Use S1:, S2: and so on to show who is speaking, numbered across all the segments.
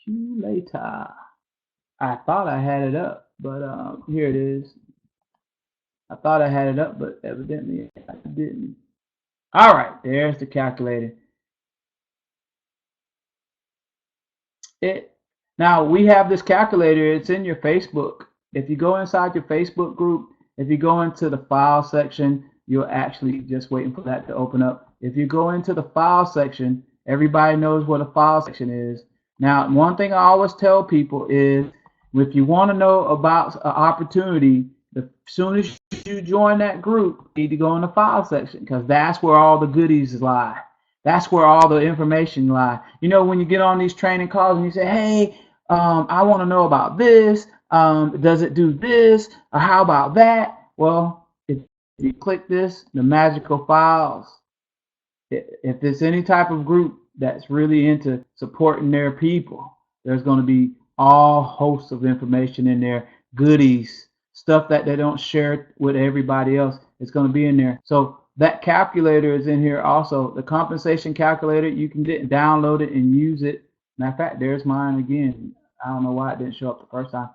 S1: you later. I thought I had it up, but here it is. I thought I had it up, but evidently I didn't. All right, there's the calculator. It Now we have this calculator. It's in your Facebook. If you go inside your Facebook group, if you go into the file section, you'll actually just waiting for that to open up. If you go into the file section, everybody knows what a file section is. Now, one thing I always tell people is if you want to know about an opportunity, the soon as you join that group, you need to go in the file section because that's where all the goodies lie. That's where all the information lies. You know, when you get on these training calls and you say, hey, I want to know about this. Does it do this? Or how about that? Well, if you click this, the magical files, if there's any type of group that's really into supporting their people, there's going to be all hosts of information in there, goodies, stuff that they don't share with everybody else. It's going to be in there. So that calculator is in here also. The compensation calculator, you can get download it and use it. Matter of fact, there's mine again. I don't know why it didn't show up the first time.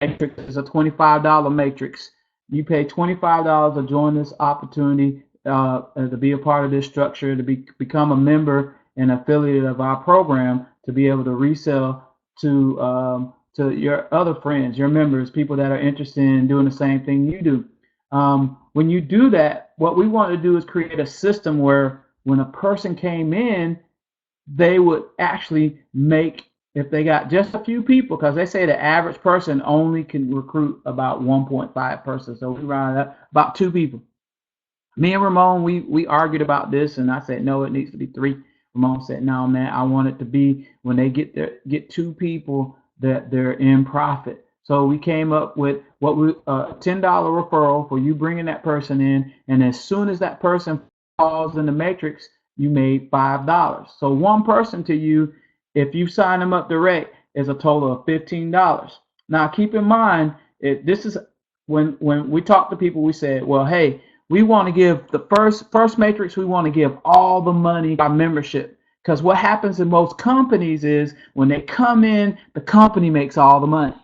S1: Matrix is a $25 matrix. You pay $25 to join this opportunity to be a part of this structure, to become a member and affiliate of our program, to be able to resell to your other friends, your members, people that are interested in doing the same thing you do. When you do that, what we want to do is create a system where when a person came in, they would actually make, if they got just a few people, because they say the average person only can recruit about 1.5 persons. So we round up about 2 people. Me and Ramon, we argued about this, and I said, no, it needs to be 3. Ramon said, no, man, I want it to be when they get 2 people that they're in profit. So we came up with what we $10 referral for you bringing that person in, and as soon as that person falls in the matrix, you made $5. So one person to you, if you sign them up direct, is a total of $15. Now keep in mind, this is when we talk to people, we said, well, hey, we want to give the first matrix, we want to give all the money by membership. Because what happens in most companies is when they come in, the company makes all the money.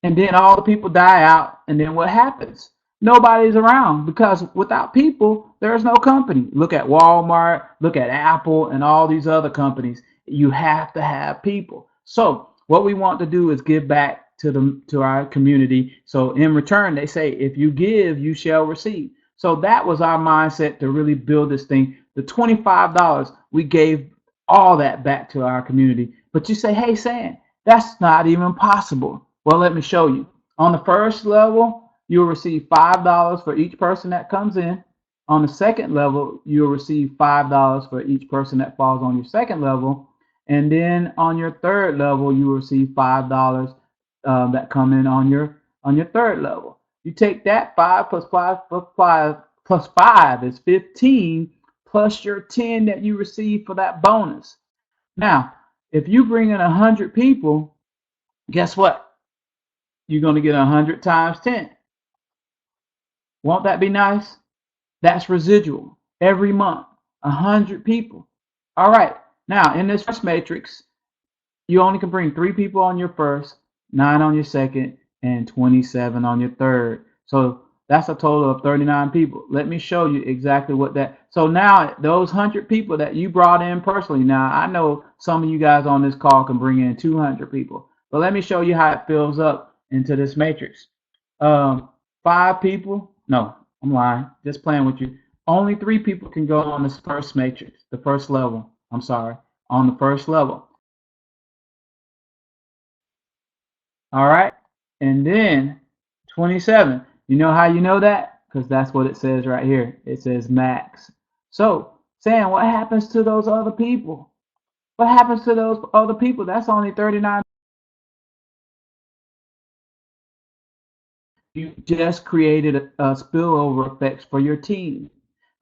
S1: And then all the people die out. And then what happens? Nobody's around because without people, there's no company. Look at Walmart, look at Apple, and all these other companies. You have to have people. So what we want to do is give back to our community. So in return, they say, if you give, you shall receive. So that was our mindset to really build this thing. The $25, we gave all that back to our community. But you say, hey, Sam, that's not even possible. Well, let me show you. On the first level, you'll receive $5 for each person that comes in. On the second level, you'll receive $5 for each person that falls on your second level. And then on your third level, you will receive $5 that come in on your third level. You take that 5 plus 5 is 15 plus your 10 that you receive for that bonus. Now, if you bring in 100 people, guess what? You're going to get 100 times 10. Won't that be nice? That's residual every month, 100 people. All right. Now, in this first matrix, you only can bring 3 people on your first, 9 on your second, and 27 on your third. So that's a total of 39 people. Let me show you exactly what that. So now those 100 people that you brought in personally. Now I know some of you guys on this call can bring in 200 people, but let me show you how it fills up into this matrix. 5 people. No, I'm lying. Just playing with you. Only 3 people can go on this first matrix, the first level. I'm sorry, on the first level. All right, and then 27. You know how you know that? Because that's what it says right here. It says max. So, Sam, what happens to those other people? What happens to those other people? That's only 39. You just created a spillover effects for your team.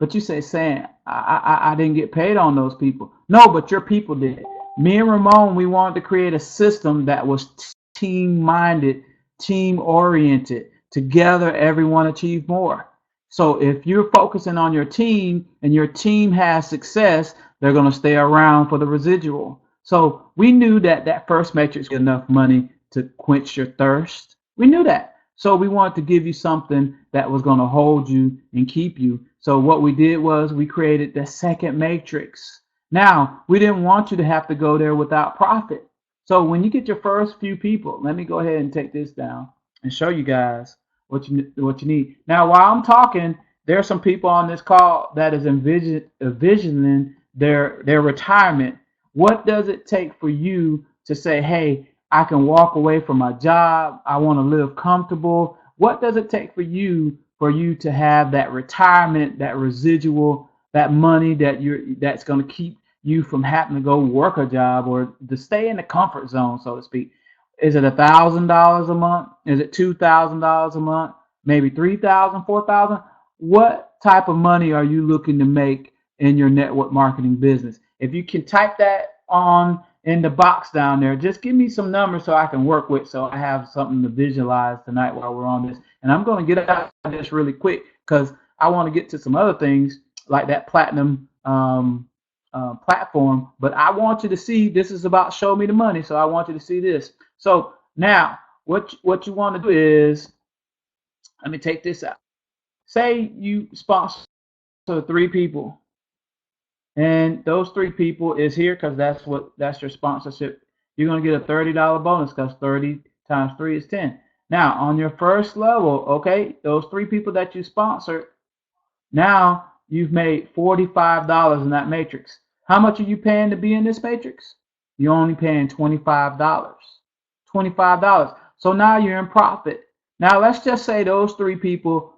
S1: But you say, Sam, I didn't get paid on those people. No, but your people did. Me and Ramon, we wanted to create a system that was team-minded, team-oriented. Together, everyone achieved more. So if you're focusing on your team and your team has success, they're going to stay around for the residual. So we knew that that first matrix was enough money to quench your thirst. We knew that. So we wanted to give you something that was going to hold you and keep you. So what we did was we created the second matrix. Now, we didn't want you to have to go there without profit. So when you get your first few people, let me go ahead and take this down and show you guys what you need. Now, while I'm talking, there are some people on this call that is envisioning their retirement. What does it take for you to say, hey, I can walk away from my job, I want to live comfortable? What does it take for you to have that retirement, that residual, that money that's going to keep you from having to go work a job or to stay in the comfort zone, so to speak? Is it $1,000 a month? Is it $2,000 a month? Maybe $3,000, $4,000? What type of money are you looking to make in your network marketing business? If you can type that on in the box down there, just give me some numbers so I can work with, so I have something to visualize tonight while we're on this. And I'm going to get out of this really quick because I want to get to some other things like that platinum platform. But I want you to see, this is about show me the money, so I want you to see this. So now what you want to do is, let me take this out. Say you sponsor 3 people, and those 3 people is here because that's your sponsorship. You're going to get a $30 bonus because 30 times 3 is 10. Now on your first level, okay, those 3 people that you sponsored, now you've made $45 in that matrix. How much are you paying to be in this matrix? You're only paying $25. $25. So now you're in profit. Now let's just say those 3 people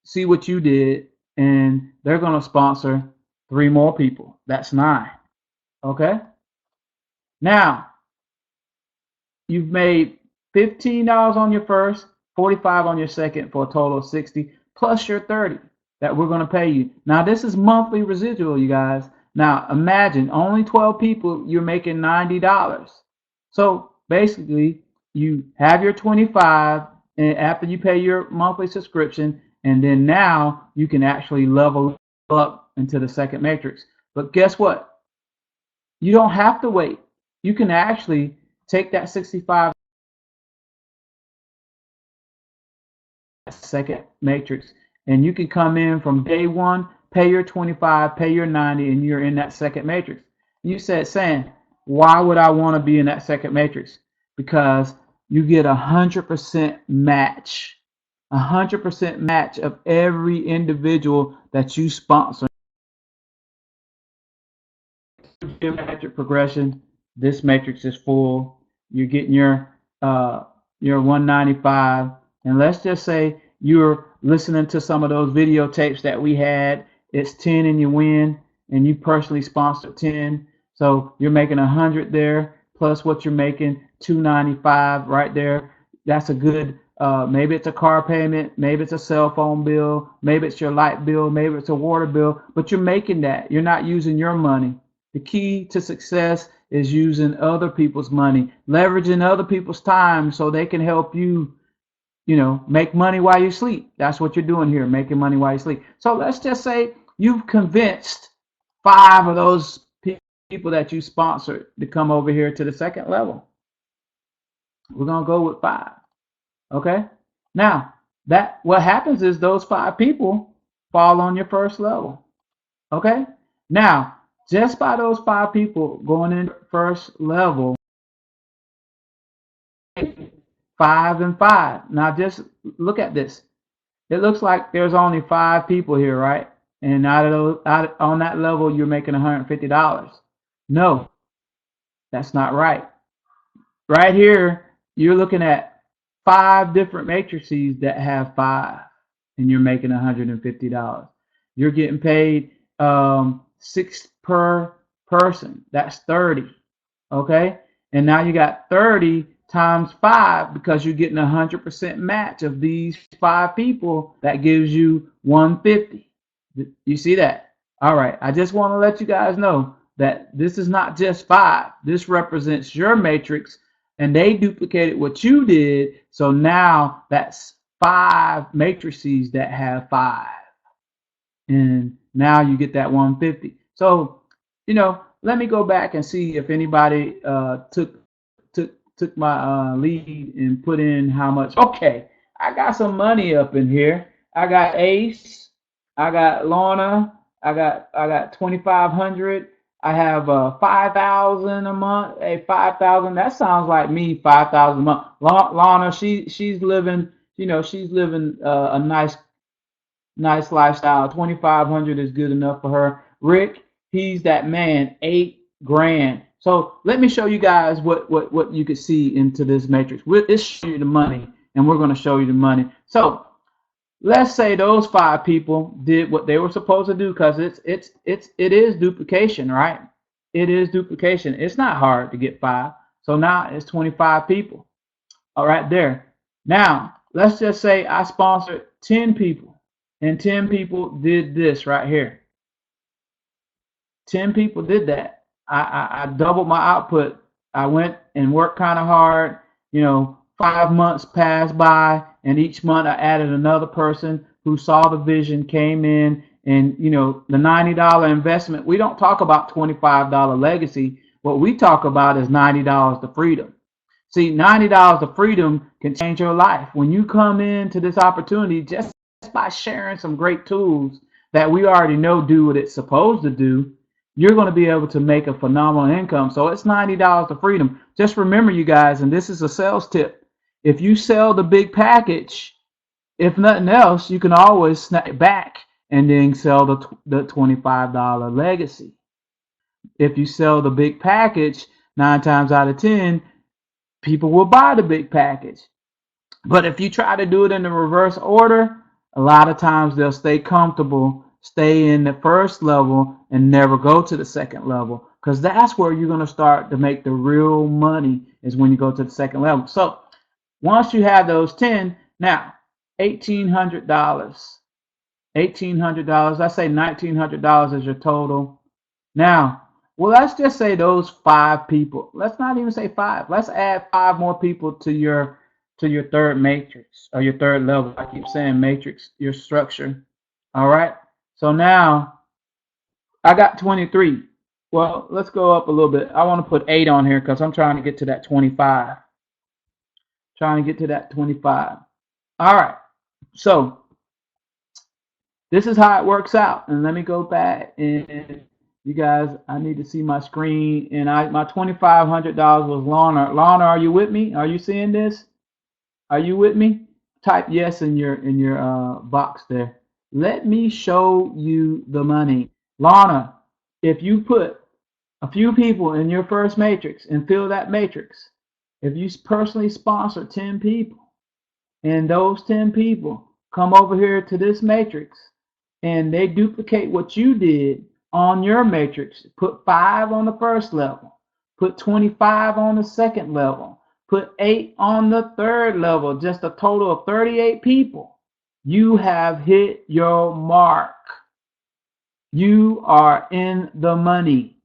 S1: see what you did and they're going to sponsor 3 more people. That's 9. Okay? Now you've made $15 on your first, 45 on your second, for a total of 60 plus your 30 that we're going to pay you. Now this is monthly residual, you guys. Now imagine only 12 people, you're making $90. So basically, you have your 25, and after you pay your monthly subscription, and then now you can actually level up into the second matrix. But guess what? You don't have to wait. You can actually take that 65 second matrix, and you can come in from day one, pay your 25, pay your 90, and you're in that second matrix. You said, Sam, why would I want to be in that second matrix? Because you get 100% match, 100% match of every individual that you sponsor. Geometric progression. This matrix is full. You're getting your 195, and let's just say you're listening to some of those videotapes that we had. It's 10 and you win, and you personally sponsored 10, so you're making 100 there plus what you're making, 295 right there. That's a good, maybe it's a car payment, maybe it's a cell phone bill, maybe it's your light bill, maybe it's a water bill, but you're making that. You're not using your money. The key to success is using other people's money, leveraging other people's time so they can help you, make money while you sleep. That's what you're doing here, making money while you sleep. So let's just say you've convinced 5 of those people that you sponsored to come over here to the second level. We're going to go with 5. Okay? Now, what happens is those 5 people fall on your first level. Okay? Now, just by those 5 people going in first level, 5 and 5. Now just look at this. It looks like there's only 5 people here, right? And on that level, you're making $150. No, that's not right. Right here, you're looking at 5 different matrices that have 5, and you're making $150. You're getting paid 6 per person. That's 30. Okay, and now you got 30 times 5 because you're getting 100% match of these 5 people. That gives you 150. You see that? All right, I just want to let you guys know that this is not just 5. This represents your matrix, and they duplicated what you did. So now that's 5 matrices that have 5. And now you get that 150. So, let me go back and see if anybody took my lead and put in how much. Okay, I got some money up in here. I got Ace, I got Lorna, I got 2,500. I have 5,000 a month. Hey, 5,000. That sounds like me. 5,000 a month. Lorna, she's living. She's living a nice lifestyle. 2,500 is good enough for her. Rick, he's that man. 8 grand. So let me show you guys what you could see into this matrix. It's show you the money, and we're going to show you the money. So let's say those 5 people did what they were supposed to do, because it is duplication, right? It is duplication. It's not hard to get 5. So now it's 25 people. All right, there. Now let's just say I sponsored 10 people, and 10 people did this right here. 10 people did that. I doubled my output. I went and worked kind of hard. 5 months passed by, and each month I added another person who saw the vision, came in, and the $90 investment. We don't talk about $25 legacy. What we talk about is $90 to freedom. See, $90 to freedom can change your life. When you come into this opportunity, just by sharing some great tools that we already know do what it's supposed to do, you're going to be able to make a phenomenal income. So it's $90 to freedom. Just remember, you guys, and this is a sales tip. If you sell the big package, if nothing else, you can always snap back and then sell the $25 legacy. If you sell the big package, 9 times out of 10, people will buy the big package. But if you try to do it in the reverse order, a lot of times they'll stay comfortable, stay in the first level, and never go to the second level, because that's where you're going to start to make the real money, is when you go to the second level. So once you have those 10, now $1,800, let's say $1,900 is your total. Now, well, let's just say those 5 people. Let's not even say 5. Let's add 5 more people to your third matrix, or your third level. I keep saying matrix, your structure. All right. So now I got 23. Well, let's go up a little bit. I want to put 8 on here because I'm trying to get to that 25. Trying to get to that 25. All right. So this is how it works out. And let me go back, and you guys, I need to see my screen. And my $2,500 was Lorna. Lorna, are you with me? Are you seeing this? Are you with me? Type yes in your box there. Let me show you the money. Lorna, if you put a few people in your first matrix and fill that matrix, if you personally sponsor 10 people, and those 10 people come over here to this matrix and they duplicate what you did on your matrix, put 5 on the first level, put 25 on the second level, put 8 on the third level, just a total of 38 people, you have hit your mark. You are in the money.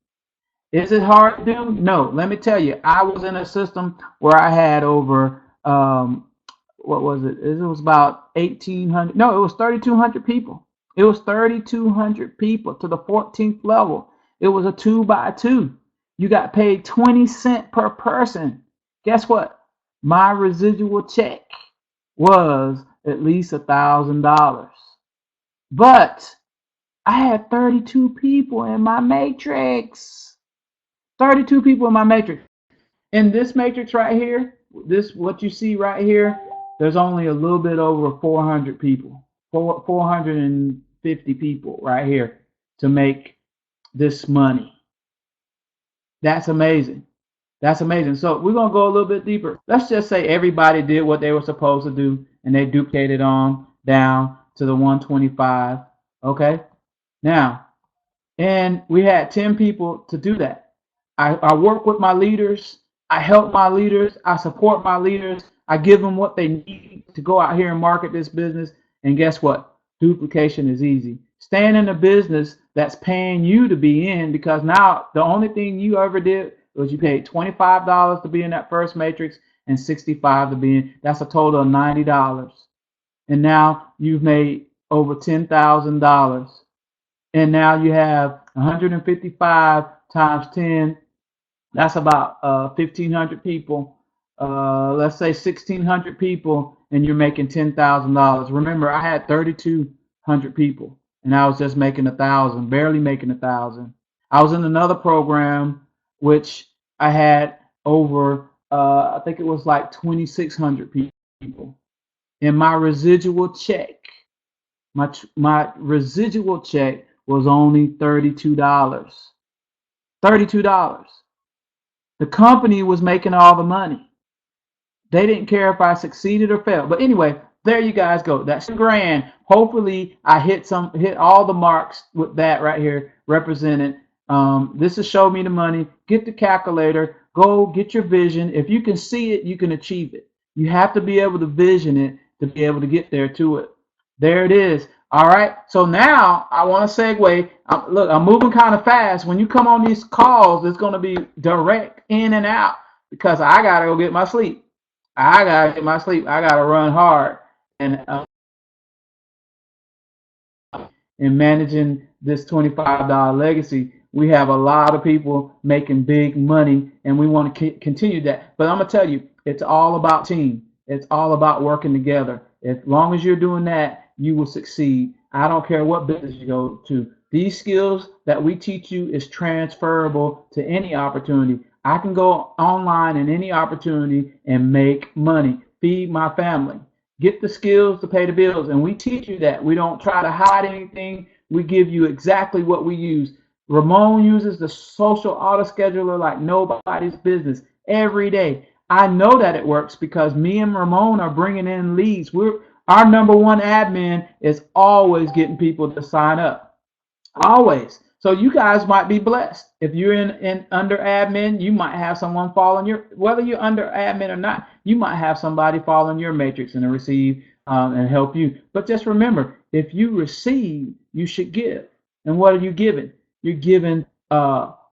S1: Is it hard to do? No. Let me tell you, I was in a system where I had over, what was it? It was about 1,800. No, it was 3,200 people. It was 3,200 people to the 14th level. It was a 2x2. You got paid 20 cents per person. Guess what? My residual check was at least $1,000. But I had 32 people in my matrix. 32 people in my matrix. In this matrix right here, what you see right here, there's only a little bit over 400 people, 450 people right here to make this money. That's amazing. That's amazing. So we're going to go a little bit deeper. Let's just say everybody did what they were supposed to do, and they duplicated on down to the 125. Okay. Now, and we had 10 people to do that. I work with my leaders. I help my leaders. I support my leaders. I give them what they need to go out here and market this business. And guess what? Duplication is easy. Staying in a business that's paying you to be in, because now the only thing you ever did was you paid $25 to be in that first matrix and $65 to be in. That's a total of $90. and now you've made over $10,000. And now you have 155 times 10. That's about 1,500 people. Let's say 1,600 people, and you're making $10,000. Remember, I had 3,200 people, and I was just making 1,000, barely making 1,000. I was in another program which I had over, I think it was like 2,600 people, and my residual check was only $32. $32. The company was making all the money. They didn't care if I succeeded or failed. But anyway, there you guys go. That's grand. Hopefully, I hit all the marks with that right here represented. This is Show Me the Money. Get the calculator. Go get your vision. If you can see it, you can achieve it. You have to be able to vision it to be able to get there to it. There it is. All right. So now I want to segue. Look, I'm moving kind of fast. When you come on these calls, it's going to be direct in and out because I got to go get my sleep. I got to get my sleep. I got to run hard. And in managing this $25 legacy, we have a lot of people making big money, and we want to continue that. But I'm going to tell you, it's all about team. It's all about working together. As long as you're doing that, you will succeed. I don't care what business you go to. These skills that we teach you is transferable to any opportunity. I can go online in any opportunity and make money, feed my family, get the skills to pay the bills. And we teach you that. We don't try to hide anything. We give you exactly what we use. Ramon uses the social auto scheduler like nobody's business every day. I know that it works because me and Ramon are bringing in leads. Our number one admin is always getting people to sign up. Always. So you guys might be blessed. If you're in under admin, you might have someone fall in whether you're under admin or not, you might have somebody fall in your matrix and receive and help you. But just remember, if you receive, you should give. And what are you giving? You're giving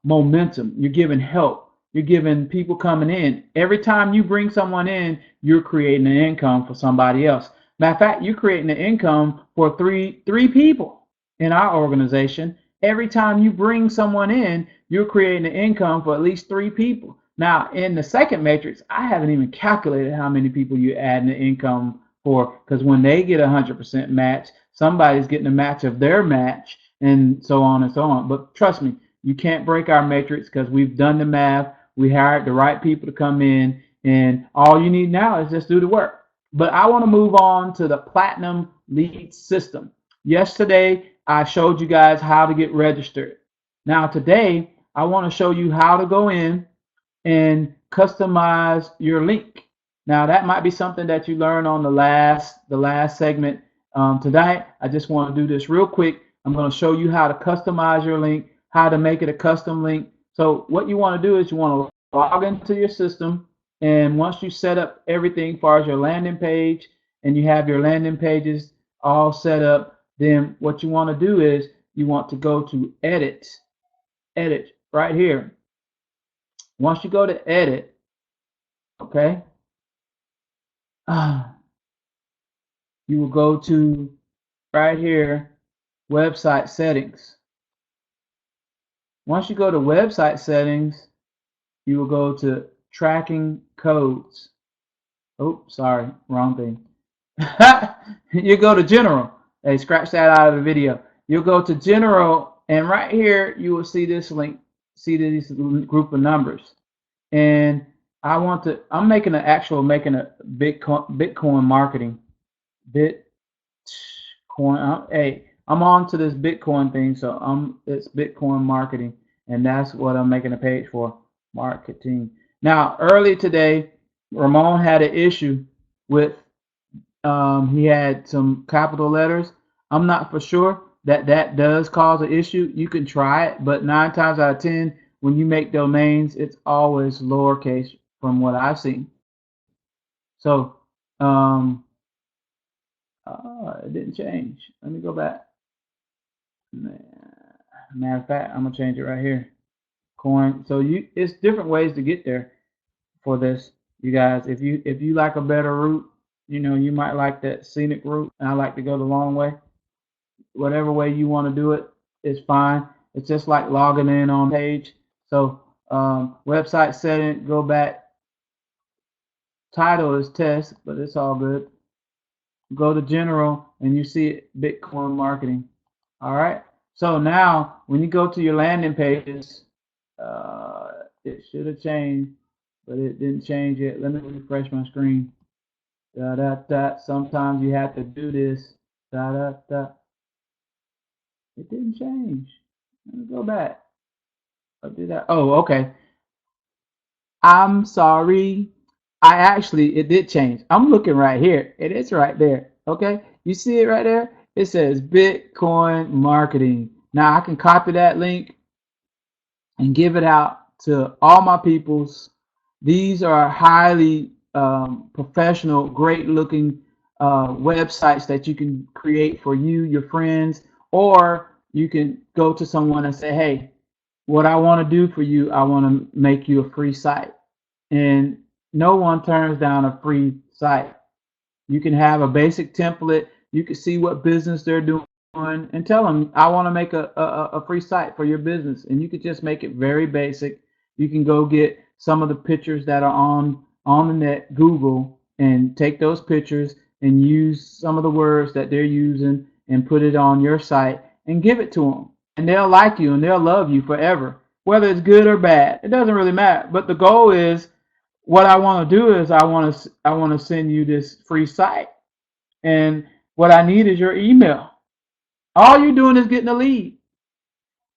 S1: momentum. You're giving help. You're giving people coming in. Every time you bring someone in, you're creating an income for somebody else. Matter of fact, you're creating an income for three people in our organization. Every time you bring someone in, you're creating an income for at least 3 people. Now, in the second matrix, I haven't even calculated how many people you're adding the income for, because when they get 100% match, somebody's getting a match of their match, and so on and so on. But trust me, you can't break our matrix because we've done the math. We hired the right people to come in, and all you need now is just do the work. But I want to move on to the Platinum Lead System. Yesterday, I showed you guys how to get registered. Now today, I want to show you how to go in and customize your link. Now that might be something that you learned on the last segment. Tonight, I just want to do this real quick. I'm going to show you how to customize your link, how to make it a custom link. So what you want to do is you want to log into your system, and once you set up everything as far as your landing page, and you have your landing pages all set up, then what you want to do is you want to go to edit right here. Once you go to edit, okay, you will go to right here, website settings. Once you go to website settings, you will go to tracking codes. Oh, sorry, wrong thing. You go to general. Hey, scratch that out of the video. You'll go to general, and right here you will see this link, see this group of numbers. And I'm making a Bitcoin marketing. Bitcoin. Hey, I'm on to this Bitcoin thing, so it's Bitcoin marketing, and that's what I'm making a page for, marketing. Now, early today, Ramon had an issue with he had some capital letters. I'm not for sure that does cause an issue. You can try it, but 9 times out of 10, when you make domains, it's always lowercase from what I've seen. So it didn't change. Let me go back. Matter of fact, I'm gonna change it right here. Coin. So it's different ways to get there for this, you guys. If you like a better route, You know, you might like that scenic route, and I like to go the long way. Whatever way you want to do it is fine. It's just like logging in on page. So website setting, go back. Title is test, but it's all good. Go to general, and you see it, Bitcoin marketing. All right. So now, when you go to your landing pages, it should have changed, but it didn't change yet. Let me refresh my screen. Da da da. Sometimes you have to do this. Da da da. It didn't change. Let me go back. I'll do that. Oh, okay. I'm sorry. It did change. I'm looking right here. It is right there. Okay. You see it right there? It says Bitcoin marketing. Now I can copy that link and give it out to all my peoples. These are highly professional, great looking websites that you can create for you, your friends, or you can go to someone and say, hey, what I want to do for you, I want to make you a free site. And no one turns down a free site. You can have a basic template. You can see what business they're doing and tell them, I want to make a free site for your business. And you could just make it very basic. You can go get some of the pictures that are on the net, Google, and take those pictures and use some of the words that they're using and put it on your site and give it to them. And they'll like you and they'll love you forever. Whether it's good or bad, it doesn't really matter. But the goal is what I want to do is I want to send you this free site, and what I need is your email. All you're doing is getting a lead.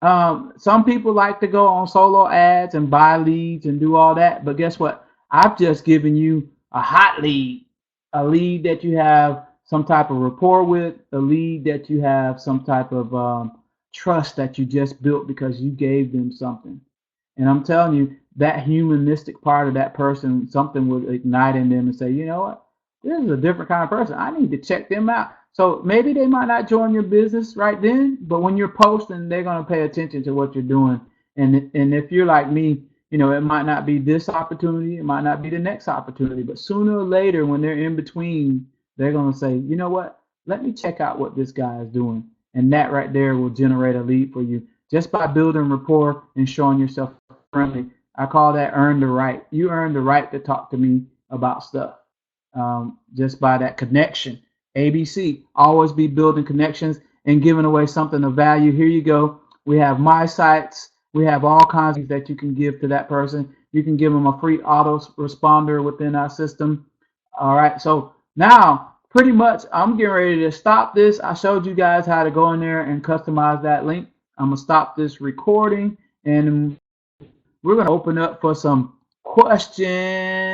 S1: Some people like to go on solo ads and buy leads and do all that, but guess what? I've just given you a hot lead, a lead that you have some type of rapport with, a lead that you have some type of trust that you just built because you gave them something. And I'm telling you, that humanistic part of that person, something will ignite in them and say, you know what? This is a different kind of person. I need to check them out. So maybe they might not join your business right then, but when you're posting, they're going to pay attention to what you're doing. And if you're like me, you know, it might not be this opportunity, it might not be the next opportunity, but sooner or later, when they're in between, they're going to say, you know what? Let me check out what this guy is doing. And that right there will generate a lead for you just by building rapport and showing yourself friendly. I call that earn the right. You earn the right to talk to me about stuff just by that connection. ABC, always be building connections and giving away something of value. Here you go. We have my sites. We have all kinds of things that you can give to that person. You can give them a free autoresponder within our system. All right. So now, pretty much, I'm getting ready to stop this. I showed you guys how to go in there and customize that link. I'm going to stop this recording, and we're going to open up for some questions.